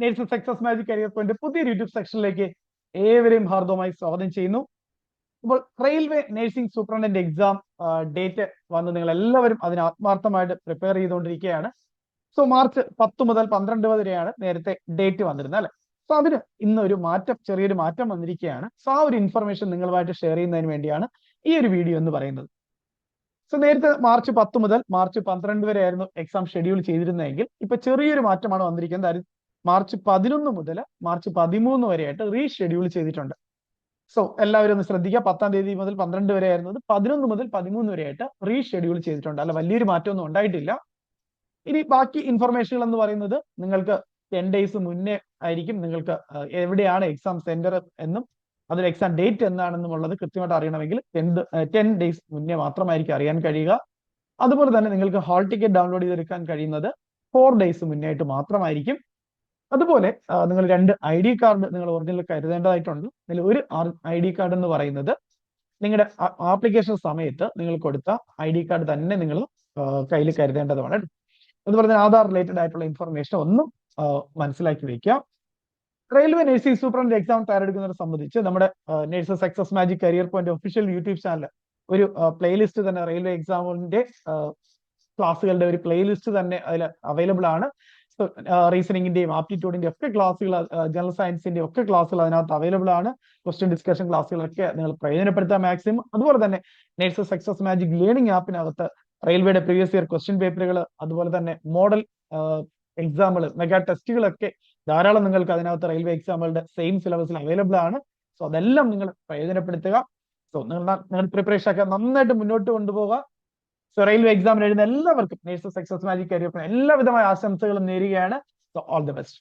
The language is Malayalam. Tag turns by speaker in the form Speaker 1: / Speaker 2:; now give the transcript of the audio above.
Speaker 1: Nurse success magic career point പുതിയൊരു യൂട്യൂബ് സെക്ഷനിലേക്ക് ഏവരെയും ഹാർദവമായി സ്വാഗതം ചെയ്യുന്നു. ഇപ്പോൾ railway nursing superintendent exam date വന്ന് നിങ്ങൾ എല്ലാവരും അതിന് ആത്മാർത്ഥമായിട്ട് പ്രിപ്പയർ ചെയ്തുകൊണ്ടിരിക്കുകയാണ്. സോ മാർച്ച് 10 മുതൽ 12 വരെയാണ് നേരത്തെ ഡേറ്റ് വന്നിരുന്നത് അല്ലെ. സോ അതിന് ഇന്ന് ഒരു മാറ്റം, ചെറിയൊരു മാറ്റം വന്നിരിക്കുകയാണ്. സോ ആ ഒരു ഇൻഫർമേഷൻ നിങ്ങളുമായിട്ട് ഷെയർ ചെയ്യുന്നതിന് വേണ്ടിയാണ് ഈ ഒരു വീഡിയോ എന്ന് പറയുന്നത്. സോ നേരത്തെ മാർച്ച് 10 മുതൽ മാർച്ച് 12 വരെ ആയിരുന്നു എക്സാം ഷെഡ്യൂൾ ചെയ്തിരുന്നതെങ്കിൽ ഇപ്പൊ ചെറിയൊരു മാറ്റമാണ് വന്നിരിക്കുന്നത്. മാർച്ച് 11 മുതൽ മാർച്ച് 13 വരെയായിട്ട് റീഷെഡ്യൂൾ ചെയ്തിട്ടുണ്ട്. സോ എല്ലാവരും ഒന്ന് ശ്രദ്ധിക്കുക. 10-ാം തീയതി മുതൽ 12 വരെ ആയിരുന്നത് 11 മുതൽ 13 വരെയായിട്ട് റീഷെഡ്യൂൾ ചെയ്തിട്ടുണ്ട്. അല്ല, വലിയൊരു മാറ്റമൊന്നും ഉണ്ടായിട്ടില്ല. ഇനി ബാക്കി ഇൻഫർമേഷനുകൾ എന്ന് പറയുന്നത് നിങ്ങൾക്ക് 10 ഡേയ്സ് മുന്നേ ആയിരിക്കും നിങ്ങൾക്ക് എവിടെയാണ് എക്സാം സെന്റർ എന്നും അതിൽ എക്സാം ഡേറ്റ് എന്നാണെന്നുള്ളത് കൃത്യമായിട്ട് അറിയണമെങ്കിൽ 10 ഡേയ്സ് മുന്നേ മാത്രമായിരിക്കും അറിയാൻ കഴിയുക. അതുപോലെ തന്നെ നിങ്ങൾക്ക് ഹാൾ ടിക്കറ്റ് ഡൗൺലോഡ് ചെയ്തെടുക്കാൻ കഴിയുന്നത് 4 ഡേയ്സ് മുന്നേ ആയിട്ട് മാത്രമായിരിക്കും. അതുപോലെ നിങ്ങൾ 2 ID കാർഡ് നിങ്ങൾ ഒറിജിനൽ കരുതേണ്ടതായിട്ടുണ്ട്. ഇതിൽ ഒരു ID കാർഡ് എന്ന് പറയുന്നത് നിങ്ങളുടെ ആപ്ലിക്കേഷൻ സമയത്ത് നിങ്ങൾ കൊടുത്ത ID കാർഡ് തന്നെ നിങ്ങൾ കയ്യിൽ കരുതേണ്ടതാണ്. അതുപോലെ തന്നെ ആധാർ റിലേറ്റഡ് ആയിട്ടുള്ള ഇൻഫർമേഷൻ ഒന്നും മനസ്സിലാക്കി വെക്കുക. റെയിൽവേ നഴ്സിംഗ് സൂപ്രണ്ട് എക്സാം തയ്യാറെടുക്കുന്നവരെ സംബന്ധിച്ച് നമ്മുടെ nurse success magic career point official YouTube channel ഒരു പ്ലേലിസ്റ്റ് തന്നെ, റെയിൽവേ എക്സാമിന്റെ ക്ലാസ്സുകളുടെ ഒരു പ്ലേലിസ്റ്റ് തന്നെ അതിൽ അവൈലബിൾ ആണ്. റീസണിങ്ങിന്റെയും ആപ്റ്റിറ്റ്യൂഡിന്റെയും ഒക്കെ ക്ലാസ്സുകൾ, ജനറൽ സയൻസിന്റെ ഒക്കെ ക്ലാസ്സുകൾ അതിനകത്ത് അവൈലബിൾ ആണ്. ക്വസ്റ്റ്യൻ ഡിസ്കഷൻ ക്ലാസ്സുകളൊക്കെ നിങ്ങൾ പ്രയോജനപ്പെടുത്താൻ മാക്സിമം. അതുപോലെ തന്നെ നേഴ്സ് സക്സസ് മാജിക് ലേണിംഗ് ആപ്പിനകത്ത് റെയിൽവേയുടെ പ്രീവിയസ് ഇയർ ക്വസ്റ്റ്യൻ പേപ്പറുകൾ, അതുപോലെ തന്നെ മോഡൽ എക്സാമുകൾ, മെഗാ ടെസ്റ്റുകളൊക്കെ ധാരാളം നിങ്ങൾക്ക് അതിനകത്ത് റെയിൽവേ എക്സാമുകളുടെ സെയിം സിലബസിൽ അവൈലബിൾ ആണ്. സോ അതെല്ലാം നിങ്ങൾ പ്രയോജനപ്പെടുത്തുക. സോ നിങ്ങൾ പ്രിപ്പറേഷൻ ഒക്കെ നന്നായിട്ട് മുന്നോട്ട് കൊണ്ടുപോകുക. സോ റെയിൽവേ എക്സാമിന് എഴുതുന്ന എല്ലാവർക്കും നേഴ്സ് സക്സസ് മാജിക് കരിയർ എല്ലാവിധമായ ആശംസകളും നേരുകയാണ്. So all the best.